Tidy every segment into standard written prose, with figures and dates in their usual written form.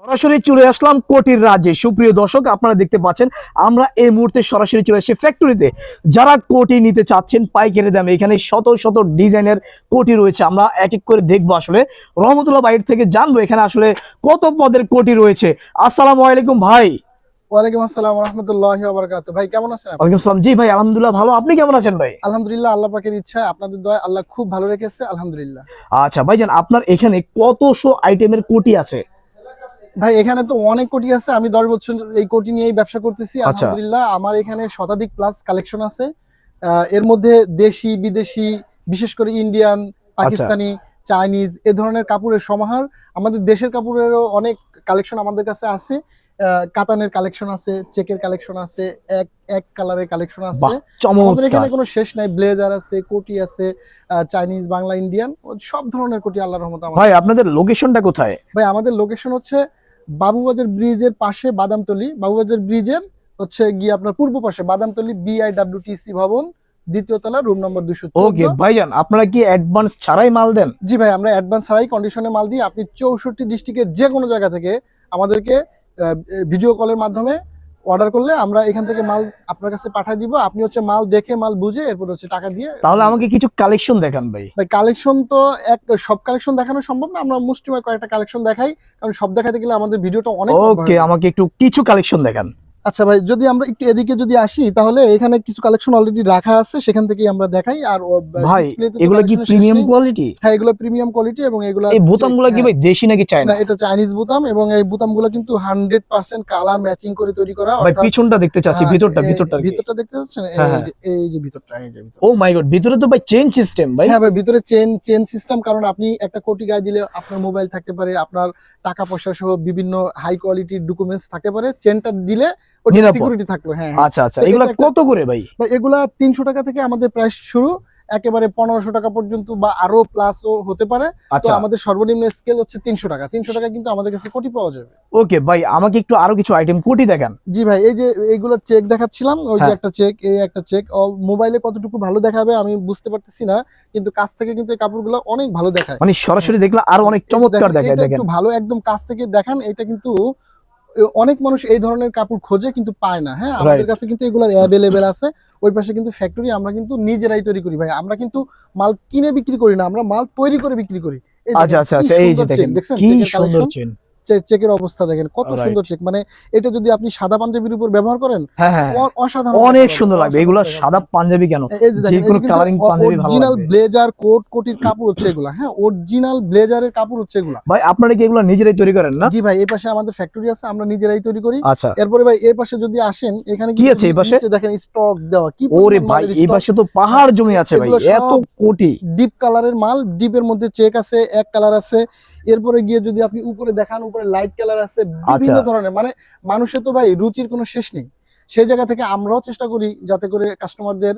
সরাসরি চলে আসলাম কোটির রাজ্যে। সুপ্রিয় দর্শক, আপনারা দেখতে পাচ্ছেন আমরা এই মুহূর্তে সরাসরি চলে এসেছি ফ্যাক্টরিতে। যারা কোটি নিতে চাচ্ছেন পাইকারি দামে, এখানে শত শত ডিজাইনের কোটি রয়েছে। আমরা এক এক করে দেখবো, আসলে রহমতুল্লাহ বাইর থেকে জানবো এখানে আসলে কত পদের কোটি রয়েছে। আসসালামু আলাইকুম ভাই। ওয়ালাইকুম আসসালাম ওয়া রাহমাতুল্লাহি ওয়া বারাকাতুহু। ভাই কেমন আছেন আপনি? ওয়ালাইকুম আসসালাম। জি ভাই, আলহামদুলিল্লাহ ভালো। আপনি কেমন আছেন ভাই? আলহামদুলিল্লাহ, আল্লাহ পাকের ইচ্ছায় আপনাদের দোয়ায় আল্লাহ খুব ভালো রেখেছে, আলহামদুলিল্লাহ। আচ্ছা ভাইজান, আপনার এখানে কতশো আইটেমের কোটি আছে? ভাই এখানে তো অনেক কোটি আছে। আমি 10 বছর এই কোটি নিয়েই ব্যবসা করতেছি, আচ্ছা। আলহামদুলিল্লাহ। আমার এখানে শতাধিক প্লাস কালেকশন আছে। এর মধ্যে দেশি বিদেশি, বিশেষ করে ইন্ডিয়ান, পাকিস্তানি, চাইনিজ এ ধরনের কাপড়ের সমাহার। আমাদের দেশের কাপড়েরও অনেক কালেকশন আমাদের কাছে আছে। কাতানের কালেকশন আছে, চেকের কালেকশন আছে, এক এক কালারের কালেকশন আছে। আমাদের এখানে কোনো শেষ নাই। ব্লেজার আছে, কোটি আছে, চাইনিজ, বাংলা, ইন্ডিয়ান সব ধরনের কোটি আল্লাহর রহমতে আমাদের ভাই কাছে আপনাদের আছে। লোকেশনটা কোথায়? ভাই আমাদের লোকেশন হচ্ছে বাবুবাজার ব্রিজের পাশে বাদামতলি। বাবুবাজার ব্রিজের হচ্ছে গিয়ে আপনার পূর্ব পাশে বাদামতলি BIWTC ভবন, দ্বিতীয় তলা, রুম নম্বর 214। ওকে ভাইজান, আপনারা কি অ্যাডভান্স ছাড়াই মাল দেন? জি ভাই, আমরা অ্যাডভান্স ছাড়াই কন্ডিশনে মাল দিই। আপনি 64 ডিস্ট্রিক্টের যে কোনো জায়গা থেকে আমাদেরকে ভিডিও কলের মাধ্যমে অর্ডার করলে আমরা এখান থেকে মাল আপনার কাছে পাঠিয়ে দিব। আপনি হচ্ছে মাল দেখে, মাল বুঝে এরপর হচ্ছে টাকা দিয়ে। তাহলে আমাকে কিছু কালেকশন দেখান ভাই। ভাই কালেকশন তো সব কালেকশন দেখানো সম্ভব না। আমরা মুষ্টিমেয় কয়েকটা কালেকশন দেখাই, কারণ সব দেখাতে গেলে আমাদের ভিডিওটা অনেক লম্বা হয়ে ওকে, যাবে। আমাকে একটু কিছু কালেকশন দেখান। আচ্ছা ভাই, যদি আমরা একটু এদিকে যদি আসি, তাহলে এখানে কিছু কালেকশন অলরেডি রাখা আছে, সেখান থেকেই আমরা দেখাই। আর ভাই ডিসপ্লেতে তো এগুলো কি collection এর শেষ প্রিমিয়াম নেই। কোয়ালিটি? হ্যাঁ, এগুলো প্রিমিয়াম কোয়ালিটি এবং এগুলো এই বোতামগুলো কি ভাই দেশি নাকি না, চায়না? এটা চাইনিজ বোতাম এবং এই বোতামগুলো কিন্তু 100% কালার ম্যাচিং করে তৈরি করা। ভাই পিছনটা দেখতে চাচ্ছি, ভিতরটা ভিতরটা কি? ভিতরটা দেখতে পাচ্ছেন? হ্যাঁ, হ্যাঁ। এই যে ভিতরটা, এই যে ভিতর। ও মাই গড, ভিতরে তো ভাই চেইন সিস্টেম ভাই। হ্যাঁ ভাই, ভিতরে চেন সিস্টেম। কারণ আপনি একটা কোটি গায়ে দিলে আপনার মোবাইল থাকতে পারে, আপনার টাকা পয়সা সহ বিভিন্ন হাই কোয়ালিটির ডকুমেন্টস থাকতে পারে। চেনটা দিলে ওটা নিরাপদ। সিকিউরিটি থাকলো। হ্যাঁ হ্যাঁ। আচ্ছা আচ্ছা, তো এগুলা এটা একটা- কত করে ভাই? ভাই এগুলা 300 টাকা থেকে আমাদের প্রাইস শুরু, একেবারে 1500 টাকা পর্যন্ত বা আরো প্লাসও হতে পারে। তো আচ্ছা আমাদের সর্বনিম্ন স্কেল হচ্ছে 300 টাকা। 300 টাকা কিন্তু আমাদের কাছে কোটি পাওয়া যাবে। ওকে ভাই, আমাকে একটু আরো কিছু আইটেম কোটি দেখান। জি ভাই, এই যে এইগুলো চেক দেখাচ্ছিলাম, ওই যে হ্যাঁ। একটা চেক, এই একটা চেক। মোবাইলে কতটুকু ভালো দেখাবে আমি বুঝতে পারতেছি না, কিন্তু কাছ থেকে কিন্তু এই কাপড়গুলো অনেক ভালো দেখায়। মানে সরাসরি দেখলে আরো অনেক এই যে চমৎকার দেখেন, দেখায়। এটা দেখেন একটু ভালো একদম কাছ থেকে দেখান। এটা কিন্তু অনেক মানুষ এই ধরনের কাপড় খোঁজে কিন্তু পায় না। হ্যাঁ, আমাদের Right. কাছে কিন্তু এগুলো অ্যাভেলেবেল আছে। ওই পাশে কিন্তু ফ্যাক্টরি, আমরা কিন্তু নিজেরাই তৈরি করি ভাই। আমরা কিন্তু মাল কিনে বিক্রি করি না, আমরা মাল তৈরি করে বিক্রি করি। এই আচ্ছা দেখেন, আচ্ছা কি আচ্ছা, এই যে সুন্দর চেক দেখেন দেখছেন, কি চেকের সুন্দর কালেকশন, চেন। চেকের অবস্থা দেখেন কত Right. সুন্দর চেক। মানে এটা যদি আপনি সাদা পাঞ্জাবির উপর ব্যবহার করেন, হ্যাঁ হ্যাঁ, অসাধারণ অনেক দেখাবে, সুন্দর লাগবে। অসাধারণ এগুলো দেখাবে। সাদা পাঞ্জাবি কেন, এই যে যে দেখেন, কোনো এটা কিন্তু কালারিং পাঞ্জাবি ভালো অরিজিনাল লাগবে। ব্লেজার কোটির কাপড় হচ্ছে এগুলা। হ্যাঁ, অরিজিনাল ব্লেজারের কাপড় হচ্ছে এগুলা। ভাই আপনারা কি এগুলো নিজেরাই তৈরি করেন না? জি ভাই, এই পাশে আমাদের ফ্যাক্টরি আছে, আমরা নিজেরাই তৈরি করি। আচ্ছা, এরপরে ভাই এই পাশে যদি আসেন, এখানে কি আছে এই পাশে? নিচে দেখেন স্টক দেওয়া, কি ওরে পরিমাণ ভাই, মালের এই stock। পাশে তো পাহাড় জমি আছে ভাই, এগুলো সব এত কোটি। ডিপ কালারের মাল, ডিপের মধ্যে চেক আছে, এক কালার আছে। এরপরে গিয়ে যদি আপনি উপরে দেখান, উপরে লাইট কালার আছে, বিভিন্ন আচ্ছা। ধরনের। মানে মানুষের তো ভাই রুচির কোনো শেষ নেই। সেই জায়গা থেকে আমরাও চেষ্টা করি যাতে করে কাস্টমারদের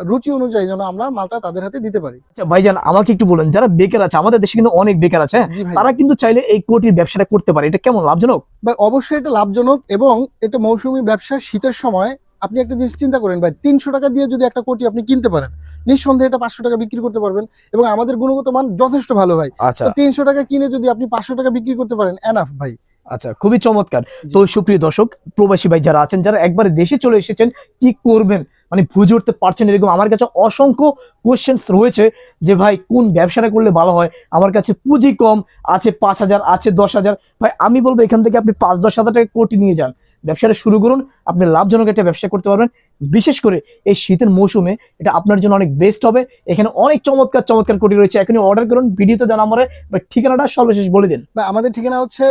রুচি অনুযায়ী যেন আমরা মালটা তাদের হাতে দিতে পারি। আচ্ছা ভাইজান, আমাকে একটু বলেন, যারা বেকার আছে, আমাদের দেশে কিন্তু অনেক বেকার আছে, জি ভাই। তারা কিন্তু চাইলে এই কোটির ব্যবসাটা করতে পারে। এটা কেমন লাভজনক? ভাই অবশ্যই এটা লাভজনক এবং এটা মৌসুমী ব্যবসা। শীতের সময় আপনি একটা জিনিস চিন্তা করেন ভাই, 300 টাকা দিয়ে যদি একটা কোটি আপনি কিনতে পারেন, নিঃসন্দেহে এটা 500 টাকা বিক্রি করতে পারবেন। এবং আমাদের গুণগত মান যথেষ্ট ভালো ভাই। আচ্ছা তো 300 টাকা কিনে যদি আপনি 500 টাকা বিক্রি করতে পারেন, এনাফ ভাই। আচ্ছা, খুবই চমৎকার। তো সুপ্রিয় দর্শক, প্রবাসী ভাই যারা আছেন, যারা একবারে দেশে চলে এসেছেন, কি করবেন মানে বুঝে উঠতে পারছেন, এরকম আমার কাছে অসংখ্য কোশ্চেন্স রয়েছে যে ভাই কোন ব্যবসাটা করলে ভালো হয়। আমার কাছে পুঁজি কম আছে, 5,000 আছে, 10,000। ভাই আমি বলবো এখান থেকে আপনি 5-10 হাজার টাকা কোটি নিয়ে যান, ব্যবসাটা শুরু করুন, আপনি লাভজনক একটা ব্যবসা করতে পারবেন। বিশেষ করে এই শীতের মৌসুমে এটা আপনার জন্য অনেক বেস্ট হবে। এখানে অনেক চমৎকার চমৎকার কোটি রয়েছে, এখনই অর্ডার করুন। ভিডিওতে জানা আমার ঠিকানাটা সর্বশেষ বলে দিন। বা আমাদের ঠিকানা হচ্ছে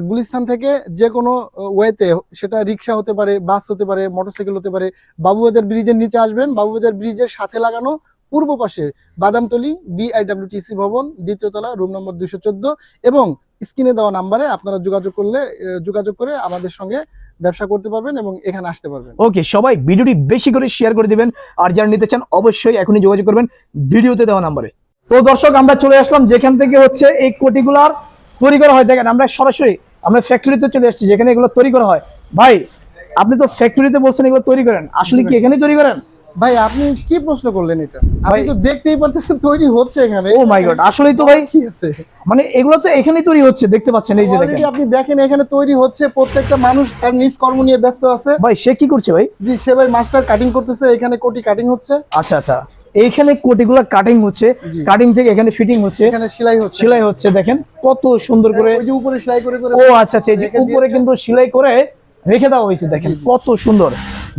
গুলিস্তান থেকে যে কোনো ওয়েতে, সেটা রিক্সা হতে পারে, বাস হতে পারে, মোটরসাইকেল হতে পারে, বাবুবাজার ব্রিজের নিচে আসবেন। বাবুবাজার ব্রিজের সাথে লাগানো পূর্ব পাশে বাদামতলি BIWTC ভবন, দ্বিতীয় তলা, রুম নম্বর 214। এবং স্ক্রিনে দেওয়া নাম্বারে আপনারা যোগাযোগ করে আমাদের সঙ্গে ব্যবসা করতে পারবেন এবং এখানে আসতে পারবেন। ওকে, সবাই ভিডিওটি বেশি করে শেয়ার করে দিবেন। আর যারা নিতে চান অবশ্যই এখনই যোগাযোগ করবেন ভিডিওতে দেওয়া নাম্বারে। তো দর্শক, আমরা চলে আসলাম যেখান থেকে হচ্ছে এই কোটিগুলার তৈরি করা হয়। দেখেন আমরা সরাসরি ফ্যাক্টরিতে চলে আসছি, যেখানে এগুলো তৈরি করা হয়। ভাই আপনি তো ফ্যাক্টরিতে বলছেন এগুলো তৈরি করেন, আসলে কি এখানেই তৈরি করেন? ভাই আপনি কি প্রশ্ন করলেন এটা? আপনি ভাই- তো দেখতেই পাচ্ছেন তৈরি হচ্ছে এখানে। ও মাই গড, আসলেই তো ভাই, কি আছে? মানে এগুলো তো এখানেই তৈরি হচ্ছে, দেখতে পাচ্ছেন এই যে অলরেডি দেখেন। আপনি দেখেন এখানে তৈরি হচ্ছে, প্রত্যেকটা মানুষ তার নিজ কর্ম নিয়ে ব্যস্ত আছে। ভাই সে কি করছে ভাই? জি, সে ভাই মাস্টার কাটিং করতেছে, এখানে কোটি কাটিং হচ্ছে, আচ্ছা আচ্ছা, এইখানে কোটিগুলো কাটিং হচ্ছে, জি। কাটিং থেকে এখানে ফিটিং হচ্ছে, এখানে সেলাই হচ্ছে, সেলাই হচ্ছে, দেখেন কত সুন্দর করে। ওই যে উপরে সেলাই করে করে ও আচ্ছা আচ্ছা, এই যে রেখে উপরে দিয়েছে। কিন্তু সেলাই করে রেখে দেওয়া হয়েছে, দেখেন জি, জি। কত সুন্দর।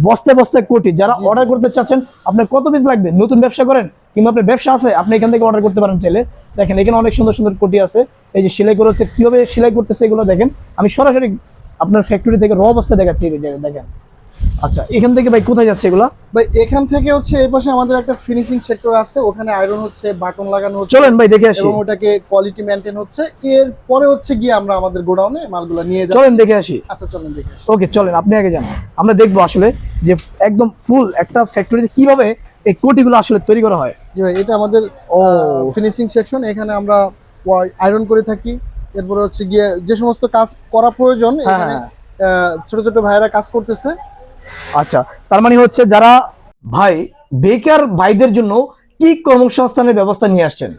বস্তায় বস্তায় কোটি, যারা জি, অর্ডার করতে চাচ্ছেন, আপনার কত পিস লাগবে, নতুন ব্যবসা করেন কিংবা আপনার ব্যবসা আছে, আপনি এখান থেকে অর্ডার করতে পারেন চাইলে। দেখেন এখানে অনেক সুন্দর সুন্দর কোটি আছে, এই যে সেলাই করে হচ্ছে, কিভাবে সেলাই করতেছে এগুলো দেখেন। আমি সরাসরি আপনার ফ্যাক্টরি থেকে র অবস্থা দেখাচ্ছি, এই যে দেখেন। আচ্ছা, এখান থেকে ভাই কোথায় যাচ্ছে এগুলা? ভাই এখান থেকে হচ্ছে এই পাশে আমাদের একটা ফিনিশিং সেক্টর আছে, ওখানে আয়রন হচ্ছে, বাটন লাগানো হচ্ছে, চলেন ভাই দেখে আসি, এবং ওটাকে কোয়ালিটি মেইনটেইন হচ্ছে। এর পরে হচ্ছে গিয়ে আমরা আমাদের গোডাউনে মালগুলো নিয়ে যাচ্ছি। চলেন দেখে আসি। আচ্ছা চলেন দেখে আসি। ওকে চলেন, আপনি আগে যান, আমরা দেখবো আসলে যে একদম ফুল একটা ফ্যাক্টরিতে কিভাবে এই কোটিগুলো আসলে তৈরি করা হয়। জি ভাই, এটা আমাদের ও ফিনিশিং সেকশন, এখানে আমরা আয়রন করে থাকি। এরপরে হচ্ছে গিয়ে যে সমস্ত কাজ করা প্রয়োজন হ্যাঁ, এখানে হ্যাঁ। ছোট ছোট ভাইয়েরা কাজ করতেছে। আচ্ছা, তার মানে হচ্ছে যারা ভাই বেকার ভাইদের জন্য কি কর্মসংস্থানের ব্যবস্থা নিয়ে আসছেন?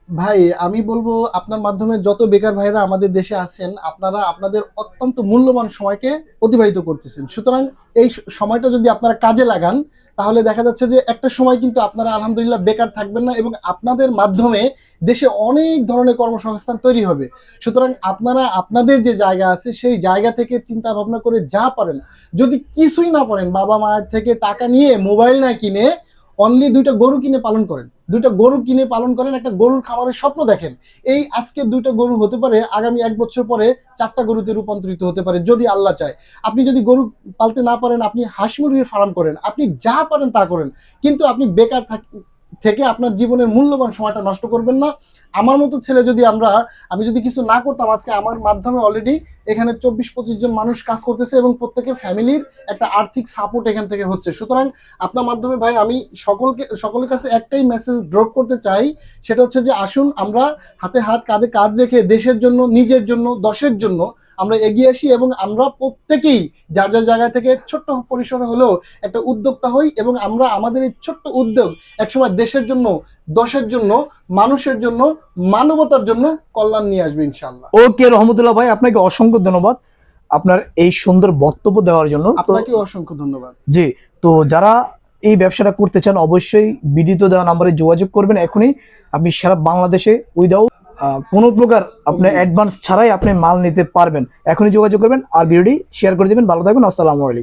ভাই আমি বলবো আপনার মাধ্যমে যত বেকার ভাইরা আমাদের দেশে আছেন, আপনারা আপনাদের অত্যন্ত মূল্যবান সময়কে অতিবাহিত করতেছেন। সুতরাং এই সময়টা যদি আপনারা কাজে লাগান, তাহলে দেখা যাচ্ছে যে একটা সময় কিন্তু আপনারা আলহামদুলিল্লাহ বেকার থাকবেন না, এবং আপনাদের মাধ্যমে দেশে অনেক ধরনের কর্মসংস্থান তৈরি হবে। সুতরাং আপনারা আপনাদের যে জায়গা আছে সেই জায়গা থেকে চিন্তা ভাবনা করে যা পারেন, যদি কিছুই না পারেন, বাবা মায়ের থেকে টাকা নিয়ে মোবাইল না কিনে অনলি 2টা গরু কিনে পালন করেন, 2টা গরু কিনে পালন করেন, একটা গরুর খামারের স্বপ্ন দেখেন। এই আজকে 2টা গরু হতে পারে আগামী 1 বছর পরে 4টা গরুতে রূপান্তরিত হতে পারে যদি আল্লাহ চায়। আপনি যদি গরু পালতে না পারেন, আপনি হাঁস মুরগির ফার্ম করেন, আপনি যা পারেন তা করেন, কিন্তু আপনি বেকার থেকে আপনার জীবনের মূল্যবান সময়টা নষ্ট করবেন না। আমার মতো ছেলে যদি আমি যদি কিছু না করতাম, আজকে আমার মাধ্যমে অলরেডি এখানে 24-25 জন মানুষ কাজ করতেছে, এবং প্রত্যেকের ফ্যামিলির একটা আর্থিক সাপোর্ট এখান থেকে হচ্ছে। সুতরাং আপনার মাধ্যমে ভাই আমি সকলের কাছে একটাই মেসেজ ড্রপ করতে চাই, সেটা হচ্ছে যে আসুন আমরা হাতে হাত কাঁধে কাঁধ রেখে দেশের জন্য, নিজের জন্য, দশের জন্য আমরা এগিয়ে আসি, এবং আমরা প্রত্যেকেই যার যার জায়গা থেকে ছোট্ট পরিসরে হলেও একটা উদ্যোক্তা হই, এবং আমরা আমাদের এই ছোট্ট উদ্যোগ একসময় দেশের জন্য, দশের জন্য, মানুষের জন্য, মানবতার জন্য কল্যাণ নিয়ে আসবে ইনশাআল্লাহ। ওকে রহমতুল্লাহ ভাই, আপনাকে অসংখ্য ধন্যবাদ আপনার এই সুন্দর বক্তব্য দেওয়ার জন্য। তো আপনাকে অসংখ্য ধন্যবাদ। জি, তো যারা এই ব্যবসাটা করতে চান অবশ্যই ভিডিওতে দেওয়া নাম্বারে যোগাযোগ করবেন এখনই। আপনি সারা বাংলাদেশে উইদাউট কোনো প্রকার আপনার অ্যাডভান্স ছাড়াই আপনি মাল নিতে পারবেন। এখনই যোগাযোগ করবেন আর ভিডিওটি শেয়ার করে দেবেন। ভালো থাকবেন, আসসালামু আলাইকুম।